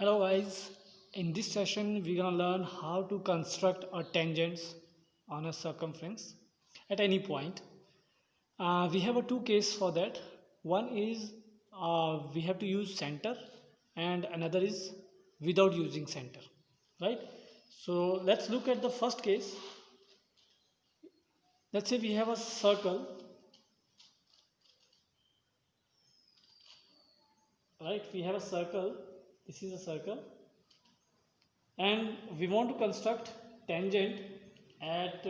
Hello guys, in this session we're gonna learn how to construct a tangents on a circumference at any point. We have a two case for that. One is we have to use center and another is without using center, right? So let's look at the first case. Let's say we have a circle, right? We have a circle, this is a circle, and we want to construct tangent at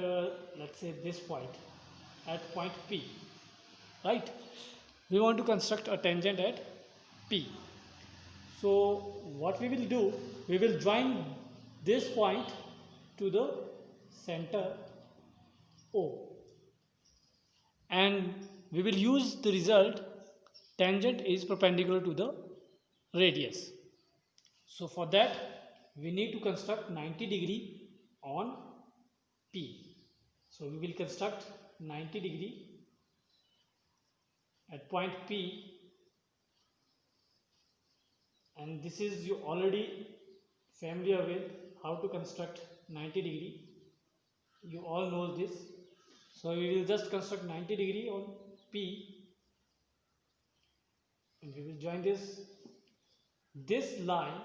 let's say this point, at point P, right? We want to construct a tangent at P. So what we will do, we will join this point to the center O, and we will use the result tangent is perpendicular to the radius. So for that we need to construct 90° on P. So we will construct 90° at point P, and this is you already familiar with how to construct 90°. You all know this. So we will just construct 90° on P, and we will join this. This line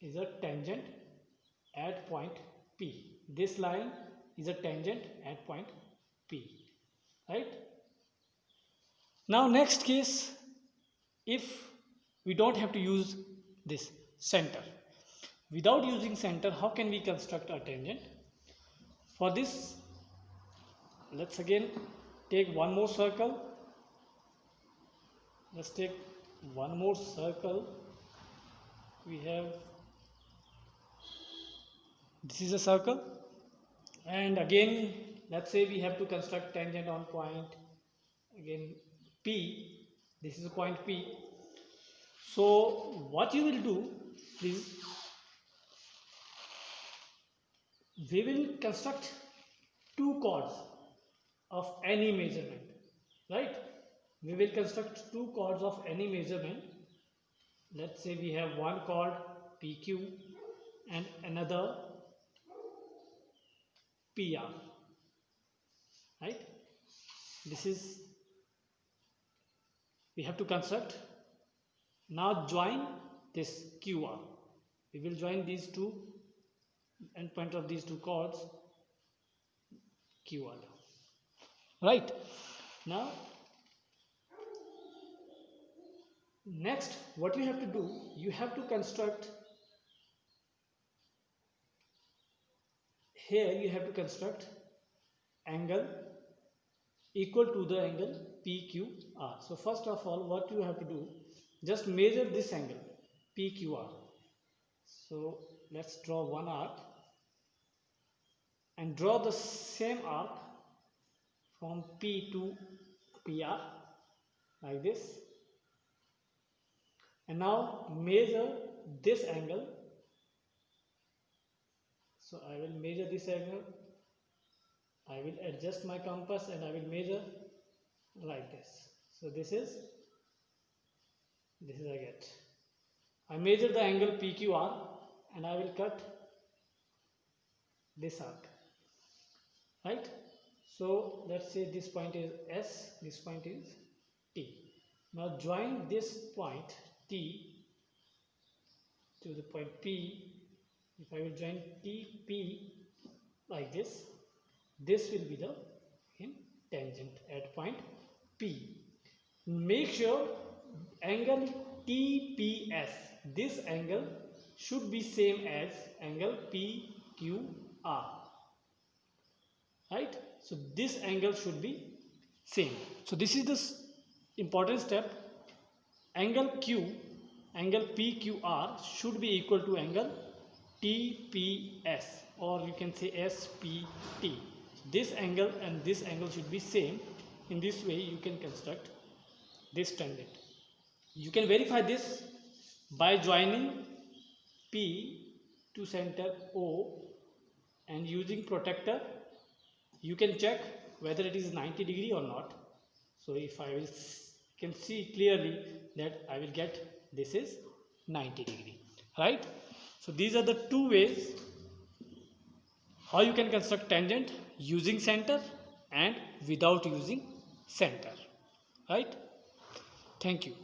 is a tangent at point P. This line is a tangent at point P, right? Now next case, if we don't have to use this center. Without using center, how can we construct a tangent? For this, let's again take one more circle. Let's take one more circle. We have, this is a circle, and again let's say we have to construct tangent on point again P. This is a point P. So what you will do is we will construct two chords of any measurement, right? We will construct two chords of any measurement. Let's say we have one chord PQ and another PR, right? This is, we have to construct. Now join this QR. We will join these two endpoint of these two chords QR, right? Now next what you have to do, you have to construct, here you have to construct angle equal to the angle PQR. So first of all, what you have to do, just measure this angle PQR. So let's draw one arc and draw the same arc from P to PR like this, and now measure this angle. So I will measure this angle, I will adjust my compass and I will measure like this. So this is I get, I measure the angle PQR and I will cut this arc, right? So let's say this point is S, this point is T. Now join this point T to the point P. If I will join TP like this, this will be the tangent at point P. Make sure angle TPS, this angle should be same as angle PQR, right? So this angle should be same. So this is the important step. Angle Q, angle PQR should be equal to angle TPS, or you can say SPT. This angle and this angle should be same. In this way you can construct this tangent. You can verify this by joining P to center O and using protractor. You can check whether it is 90° or not. So if I can see clearly that I will get this is 90°. right? So these are the two ways how you can construct tangent using center and without using center, right? Thank you.